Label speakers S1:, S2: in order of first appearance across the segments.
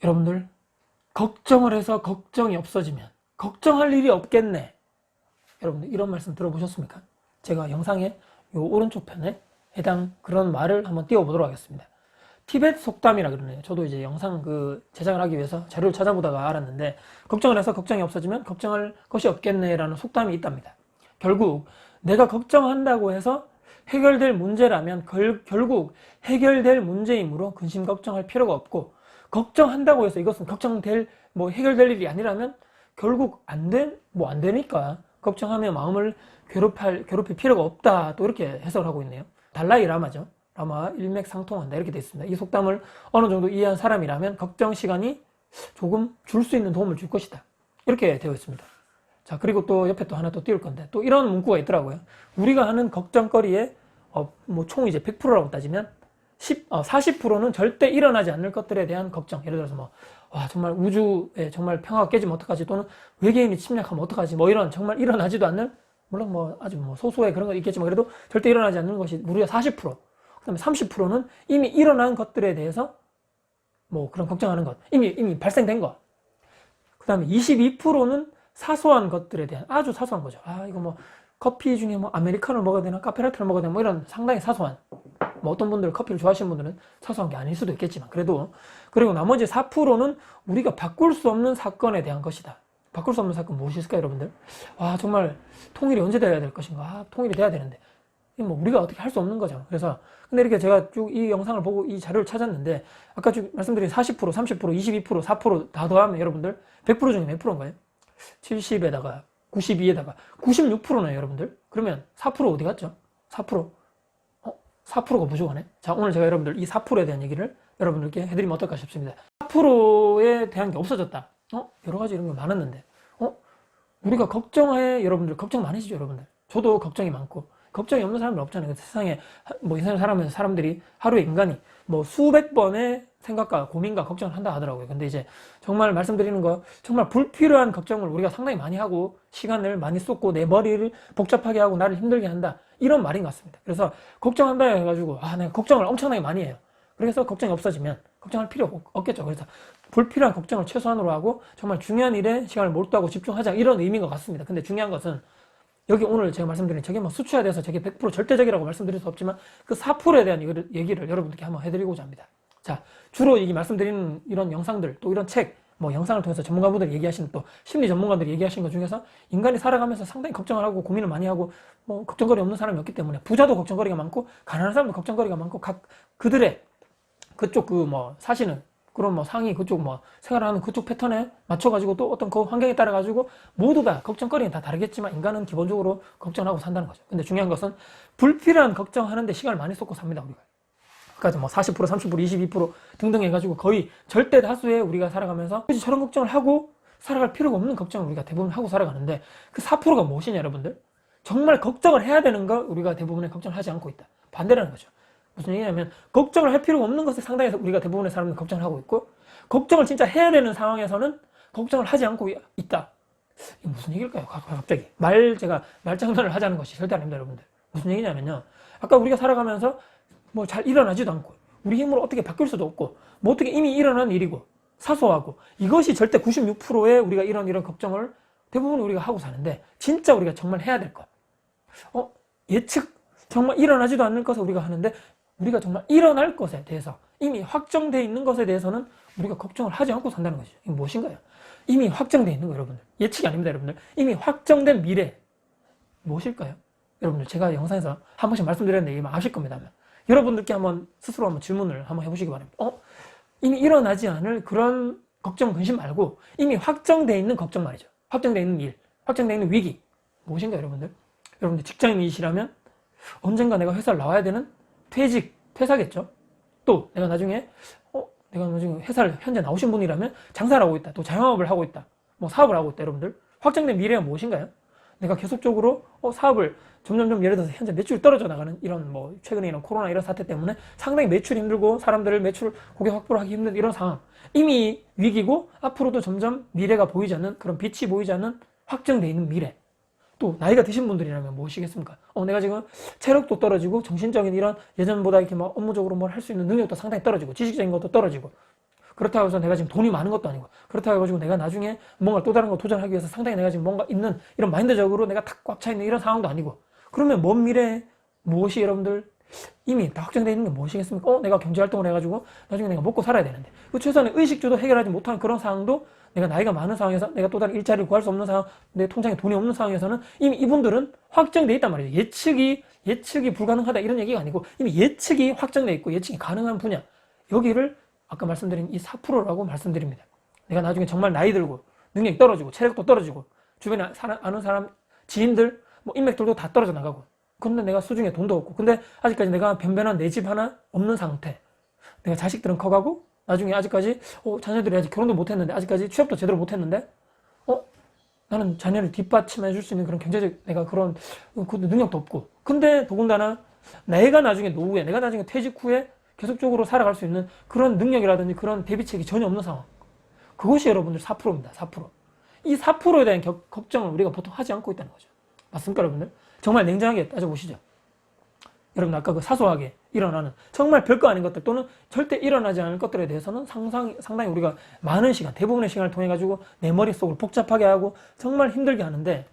S1: 여러분들, 걱정을 해서 걱정이 없어지면 걱정할 일이 없겠네. 여러분들 이런 말씀 들어보셨습니까? 제가 영상의 요 오른쪽 편에 해당 그런 말을 한번 띄워보도록 하겠습니다. 티베트 속담이라 그러네요. 저도 이제 영상 제작을 하기 위해서 자료를 찾아보다가 알았는데, 걱정을 해서 걱정이 없어지면 걱정할 것이 없겠네 라는 속담이 있답니다. 결국 내가 걱정한다고 해서 해결될 문제라면 결국 해결될 문제이므로 근심 걱정할 필요가 없고, 걱정한다고 해서 이것은 해결될 일이 아니라면 결국 안 되니까 걱정하며 마음을 괴롭힐 필요가 없다, 또 이렇게 해석을 하고 있네요. 달라이 라마죠. 라마 일맥상통한다, 이렇게 되어 있습니다. 이 속담을 어느 정도 이해한 사람이라면 걱정 시간이 조금 줄 수 있는 도움을 줄 것이다, 이렇게 되어 있습니다. 자, 그리고 또 옆에 또 하나 또 띄울 건데, 또 이런 문구가 있더라고요. 우리가 하는 걱정거리에 총 이제 100%라고 따지면 40%는 절대 일어나지 않을 것들에 대한 걱정. 예를 들어서 정말 우주에 정말 평화가 깨지면 어떡하지, 또는 외계인이 침략하면 어떡하지, 이런 정말 일어나지도 않는, 물론 아주 소소의 그런 거 있겠지만 그래도 절대 일어나지 않는 것이 무려 40%. 그 다음에 30%는 이미 일어난 것들에 대해서 그런 걱정하는 것, 이미 발생된 것. 그 다음에 22%는 사소한 것들에 대한, 아주 사소한 거죠. 이거 커피 중에 아메리카노를 먹어야 되나, 카페라테를 먹어야 되나, 이런 상당히 사소한, 어떤 분들 커피를 좋아하시는 분들은 사소한 게 아닐 수도 있겠지만 그래도. 그리고 나머지 4%는 우리가 바꿀 수 없는 사건에 대한 것이다. 바꿀 수 없는 사건 무엇이 있을까요, 여러분들? 정말 통일이 언제 돼야 될 것인가? 통일이 돼야 되는데 우리가 어떻게 할 수 없는 거죠. 그래서 근데 이렇게 제가 쭉 이 영상을 보고 이 자료를 찾았는데, 아까 쭉 말씀드린 40%, 30%, 22%, 4%다 더하면 여러분들 100% 중에 몇 프로인가요? 70에다가 92에다가 96%네요, 여러분들. 그러면 4% 어디 갔죠? 4%. 4%가 부족하네. 자, 오늘 제가 여러분들 이 4%에 대한 얘기를 여러분들께 해드리면 어떨까 싶습니다. 4%에 대한 게 없어졌다. 여러 가지 이런 게 많았는데, 우리가 걱정해, 여러분들 걱정 많으시죠, 여러분들. 저도 걱정이 많고, 걱정이 없는 사람은 없잖아요. 세상에 인생을 살아가면서 사람들이 하루에 인간이 수백 번의 생각과 고민과 걱정을 한다 하더라고요. 근데 이제 정말 말씀드리는 거, 정말 불필요한 걱정을 우리가 상당히 많이 하고 시간을 많이 쏟고 내 머리를 복잡하게 하고 나를 힘들게 한다, 이런 말인 것 같습니다. 그래서 걱정한다 해가지고 내가 걱정을 엄청나게 많이 해요. 그래서 걱정이 없어지면 걱정할 필요 없겠죠. 그래서 불필요한 걱정을 최소한으로 하고 정말 중요한 일에 시간을 몰두하고 집중하자, 이런 의미인 것 같습니다. 근데 중요한 것은 여기 오늘 제가 말씀드린 저게 수치화돼서 저게 100% 절대적이라고 말씀드릴 수 없지만 그 4%에 대한 얘기를 여러분들께 한번 해드리고자 합니다. 자, 주로 말씀드리는 이런 영상들, 또 이런 책, 영상을 통해서 전문가분들이 얘기하시는, 또 심리 전문가들이 얘기하시는 것 중에서 인간이 살아가면서 상당히 걱정을 하고 고민을 많이 하고 걱정거리 없는 사람이 없기 때문에, 부자도 걱정거리가 많고 가난한 사람도 걱정거리가 많고, 그들의 그쪽 사시는 그런 상위 그쪽 생활하는 그쪽 패턴에 맞춰가지고 또 어떤 그 환경에 따라가지고 모두 다 걱정거리는 다 다르겠지만 인간은 기본적으로 걱정하고 산다는 거죠. 근데 중요한 것은 불필요한 걱정하는데 시간을 많이 쏟고 삽니다, 우리가. 그러니까 40%, 30%, 22% 등등 해가지고 거의 절대 다수의 우리가 살아가면서 굳이 저런 걱정을 하고 살아갈 필요가 없는 걱정을 우리가 대부분 하고 살아가는데, 그 4%가 무엇이냐, 여러분들? 정말 걱정을 해야 되는 거 우리가 대부분의 걱정을 하지 않고 있다. 반대라는 거죠. 무슨 얘기냐면, 걱정을 할 필요가 없는 것에 상당히 우리가 대부분의 사람들은 걱정을 하고 있고, 걱정을 진짜 해야 되는 상황에서는 걱정을 하지 않고 있다. 이게 무슨 얘기일까요? 갑자기 제가 말장난을 하자는 것이 절대 아닙니다, 여러분들. 무슨 얘기냐면요, 아까 우리가 살아가면서 잘 일어나지도 않고 우리 힘으로 어떻게 바뀔 수도 없고 어떻게 이미 일어난 일이고 사소하고, 이것이 절대 96%의 우리가 이런 걱정을 대부분 우리가 하고 사는데, 진짜 우리가 정말 해야 될 것, 예측 정말 일어나지도 않을 것을 우리가 하는데, 우리가 정말 일어날 것에 대해서 이미 확정되어 있는 것에 대해서는 우리가 걱정을 하지 않고 산다는 것이죠. 이게 무엇인가요? 이미 확정되어 있는 거, 여러분들. 예측이 아닙니다, 여러분들. 이미 확정된 미래 무엇일까요? 여러분들, 제가 영상에서 한 번씩 말씀드렸는데 이게 아실 겁니다. 여러분들께 스스로 한번 질문을 한번 해보시기 바랍니다. 이미 일어나지 않을 그런 걱정, 근심 말고 이미 확정되어 있는 걱정 말이죠. 확정되어 있는 일, 확정되어 있는 위기 무엇인가요, 여러분들? 여러분들 직장인이시라면 언젠가 내가 회사를 나와야 되는 퇴사겠죠. 또 내가 나중에 회사를 현재 나오신 분이라면 장사를 하고 있다, 또 자영업을 하고 있다, 사업을 하고 있다. 여러분들, 확정된 미래가 무엇인가요? 내가 계속적으로 사업을 점점 예를 들어서 현재 매출이 떨어져 나가는 이런 최근에 이런 코로나 이런 사태 때문에 상당히 매출이 힘들고 사람들을 고객 확보를 하기 힘든 이런 상황, 이미 위기고 앞으로도 점점 미래가 보이지 않는, 그런 빛이 보이지 않는 확정되어 있는 미래. 또 나이가 드신 분들이라면 무엇이겠습니까? 내가 지금 체력도 떨어지고 정신적인 이런 예전보다 이렇게 업무적으로 뭘 할 수 있는 능력도 상당히 떨어지고 지식적인 것도 떨어지고, 그렇다고 해서 내가 지금 돈이 많은 것도 아니고, 그렇다고 해가지고 내가 나중에 뭔가 또 다른 거 도전하기 위해서 상당히 내가 지금 뭔가 있는 이런 마인드적으로 내가 탁 꽉 차 있는 이런 상황도 아니고, 그러면 먼 미래에 무엇이 여러분들 이미 다 확정되어 있는 게 무엇이겠습니까? 내가 경제활동을 해가지고 나중에 내가 먹고 살아야 되는데, 그 최소한의 의식주도 해결하지 못하는 그런 상황도, 내가 나이가 많은 상황에서 내가 또 다른 일자리를 구할 수 없는 상황, 내 통장에 돈이 없는 상황에서는 이미 이분들은 확정되어 있단 말이에요. 예측이 불가능하다 이런 얘기가 아니고, 이미 예측이 확정되어 있고 예측이 가능한 분야, 여기를 아까 말씀드린 이 4%라고 말씀드립니다. 내가 나중에 정말 나이 들고 능력이 떨어지고 체력도 떨어지고 주변에 아는 사람, 지인들, 뭐 인맥들도 다 떨어져 나가고, 근데 내가 수중에 돈도 없고, 근데 아직까지 내가 변변한 내 집 하나 없는 상태, 내가 자식들은 커가고 나중에 아직까지 자녀들이 아직 결혼도 못했는데, 아직까지 취업도 제대로 못했는데, 나는 자녀를 뒷받침해 줄 수 있는 그런 경제적 내가 그런 그 능력도 없고, 근데 더군다나 내가 나중에 노후에, 내가 나중에 퇴직 후에 계속적으로 살아갈 수 있는 그런 능력이라든지 그런 대비책이 전혀 없는 상황, 그것이 여러분들 4%입니다. 4%. 이 4%에 대한 걱정을 우리가 보통 하지 않고 있다는 거죠. 맞습니까, 여러분들? 정말 냉정하게 따져보시죠. 여러분, 아까 그 사소하게 일어나는 정말 별거 아닌 것들, 또는 절대 일어나지 않을 것들에 대해서는 상당히 우리가 많은 시간, 대부분의 시간을 통해 가지고 내 머릿속을 복잡하게 하고 정말 힘들게 하는데,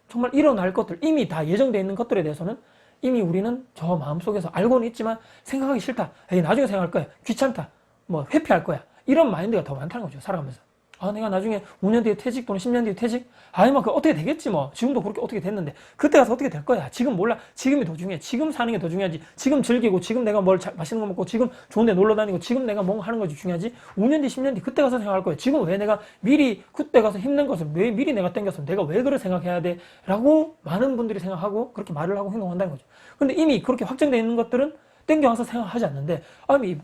S1: 정말 일어날 것들, 이미 다 예정되어 있는 것들에 대해서는 이미 우리는 저 마음속에서 알고는 있지만 생각하기 싫다, 나중에 생각할 거야, 귀찮다, 뭐 회피할 거야, 이런 마인드가 더 많다는 거죠. 살아가면서 내가 나중에 5년 뒤에 퇴직 또는 10년 뒤에 퇴직, 뭐 그 어떻게 되겠지, 뭐 지금도 그렇게 어떻게 됐는데 그때 가서 어떻게 될 거야, 지금 몰라, 지금이 더 중요해, 지금 사는 게 더 중요하지, 지금 즐기고 지금 내가 뭘 맛있는 거 먹고 지금 좋은 데 놀러 다니고 지금 내가 뭔가 하는 것이 중요하지, 5년 뒤 10년 뒤 그때 가서 생각할 거야, 지금 왜 내가 미리 그때 가서 힘든 것을 왜 미리 내가 땡겼으면 내가 왜 그걸 생각해야 돼 라고 많은 분들이 생각하고 그렇게 말을 하고 행동한다는 거죠. 근데 이미 그렇게 확정되어 있는 것들은 땡겨와서 생각하지 않는데,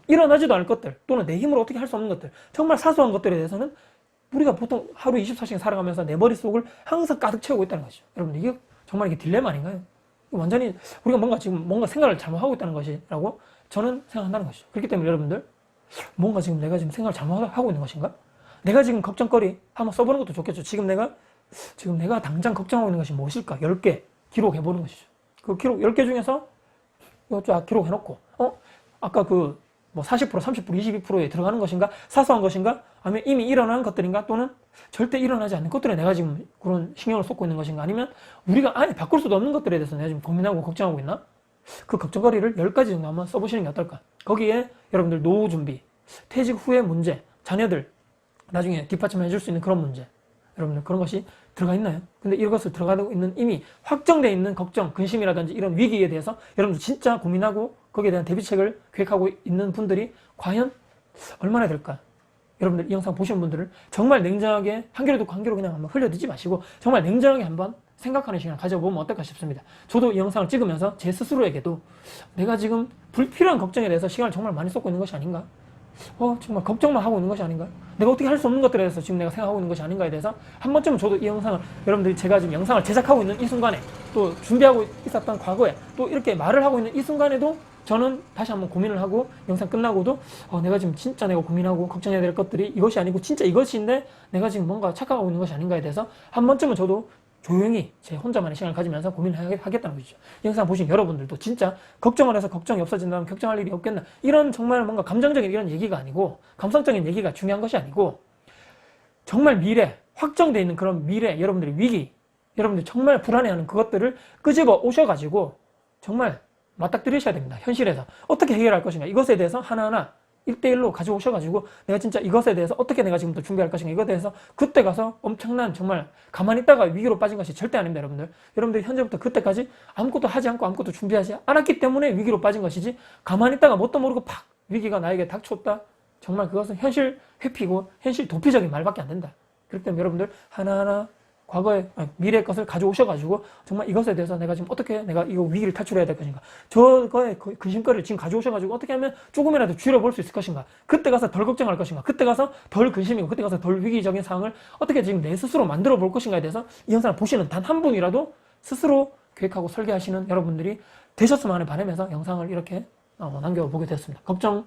S1: 일어나지도 않을 것들, 또는 내 힘으로 어떻게 할 수 없는 것들, 정말 사소한 것들에 대해서는 우리가 보통 하루 24시간 살아가면서 내 머릿속을 항상 가득 채우고 있다는 것이죠. 여러분, 이게 정말 이게 딜레마 아닌가요? 완전히 우리가 지금 뭔가 생각을 잘못하고 있다는 것이라고 저는 생각한다는 것이죠. 그렇기 때문에 여러분들, 뭔가 지금 내가 지금 생각을 잘못하고 있는 것인가? 내가 지금 걱정거리 한번 써보는 것도 좋겠죠. 지금 내가 당장 걱정하고 있는 것이 무엇일까? 10개 기록해보는 것이죠. 그 기록 10개 중에서 이거 쫙 기록해놓고, 아까 뭐 40%, 30%, 22%에 들어가는 것인가? 사소한 것인가? 아니면 이미 일어난 것들인가? 또는 절대 일어나지 않는 것들에 내가 지금 그런 신경을 쏟고 있는 것인가? 아니면 우리가 아예 바꿀 수도 없는 것들에 대해서 내가 지금 고민하고 걱정하고 있나? 그 걱정거리를 10가지 정도 한번 써보시는 게 어떨까? 거기에 여러분들 노후 준비, 퇴직 후의 문제, 자녀들 나중에 뒷받침해 줄 수 있는 그런 문제, 여러분들 그런 것이 들어가 있나요? 근데 이것을 들어가고 있는 이미 확정되어 있는 걱정, 근심이라든지 이런 위기에 대해서 여러분들 진짜 고민하고 거기에 대한 대비책을 계획하고 있는 분들이 과연 얼마나 될까? 여러분들 이 영상 보시는 분들을 정말 냉정하게 한 귀로 듣고 한 귀로 그냥 한번 흘려듣지 마시고 정말 냉정하게 한번 생각하는 시간을 가져보면 어떨까 싶습니다. 저도 이 영상을 찍으면서 제 스스로에게도 내가 지금 불필요한 걱정에 대해서 시간을 정말 많이 쏟고 있는 것이 아닌가? 정말 걱정만 하고 있는 것이 아닌가? 내가 어떻게 할 수 없는 것들에 대해서 지금 내가 생각하고 있는 것이 아닌가에 대해서 한 번쯤은 저도 이 영상을, 여러분들이 제가 지금 영상을 제작하고 있는 이 순간에, 또 준비하고 있었던 과거에, 또 이렇게 말을 하고 있는 이 순간에도 저는 다시 한번 고민을 하고, 영상 끝나고도 내가 지금 진짜 내가 고민하고 걱정해야 될 것들이 이것이 아니고 진짜 이것인데 내가 지금 뭔가 착각하고 있는 것이 아닌가에 대해서 한 번쯤은 저도 조용히 제 혼자만의 시간을 가지면서 고민을 하겠다는 것이죠. 이 영상 보신 여러분들도 진짜 걱정을 해서 걱정이 없어진다면 걱정할 일이 없겠나, 이런 정말 뭔가 감정적인 이런 얘기가 아니고, 감성적인 얘기가 중요한 것이 아니고, 정말 미래, 확정되어 있는 그런 미래, 여러분들의 위기, 여러분들이 정말 불안해하는 그것들을 끄집어 오셔가지고 정말 맞닥뜨리셔야 됩니다. 현실에서 어떻게 해결할 것인가, 이것에 대해서 하나하나 1대1로 가져오셔가지고 내가 진짜 이것에 대해서 어떻게 내가 지금부터 준비할 것인가, 이것에 대해서 그때 가서 엄청난, 정말 가만히 있다가 위기로 빠진 것이 절대 아닙니다. 여러분들 현재부터 그때까지 아무것도 하지 않고 아무것도 준비하지 않았기 때문에 위기로 빠진 것이지, 가만히 있다가 뭣도 모르고 팍 위기가 나에게 닥쳤다, 정말 그것은 현실 회피고 현실 도피적인 말밖에 안 된다. 그렇기 때문에 여러분들 하나하나 과거의, 미래의 것을 가져오셔가지고 정말 이것에 대해서 내가 지금 어떻게 내가 이거 위기를 탈출해야 될 것인가, 저거의 근심거리를 지금 가져오셔가지고 어떻게 하면 조금이라도 줄여볼 수 있을 것인가, 그때 가서 덜 걱정할 것인가, 그때 가서 덜 근심이고 그때 가서 덜 위기적인 상황을 어떻게 지금 내 스스로 만들어 볼 것인가에 대해서 이 영상을 보시는 단 한 분이라도 스스로 계획하고 설계하시는 여러분들이 되셨으면 하는 바람에서 영상을 이렇게 남겨보게 되었습니다. 걱정할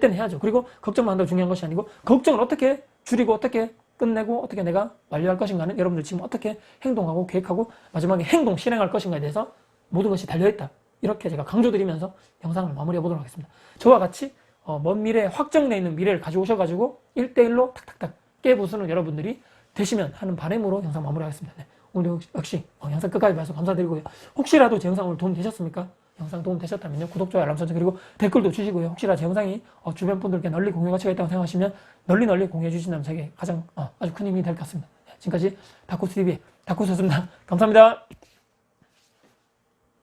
S1: 때는 해야죠. 그리고 걱정만 한다고 중요한 것이 아니고, 걱정을 어떻게 줄이고 어떻게 끝내고 어떻게 내가 완료할 것인가는 여러분들 지금 어떻게 행동하고 계획하고 마지막에 행동 실행할 것인가에 대해서 모든 것이 달려있다, 이렇게 제가 강조드리면서 영상을 마무리해 보도록 하겠습니다. 저와 같이 먼 미래에 확정되어 있는 미래를 가져오셔가지고 1대1로 탁탁탁 깨부수는 여러분들이 되시면 하는 바람으로 영상 마무리하겠습니다. 네, 오늘 역시 영상 끝까지 봐주셔서 감사드리고요. 혹시라도 제 영상 오늘 도움 되셨습니까? 영상 도움 되셨다면요, 구독, 좋아요, 알람 설정, 그리고 댓글도 주시고요. 혹시라도 제 영상이 주변 분들께 널리 공유 가치가 있다고 생각하시면 널리 공유해 주신다면 제게 가장 아주 큰 힘이 될 것 같습니다. 네, 지금까지 다쿠스TV의 다쿠스였습니다. 감사합니다.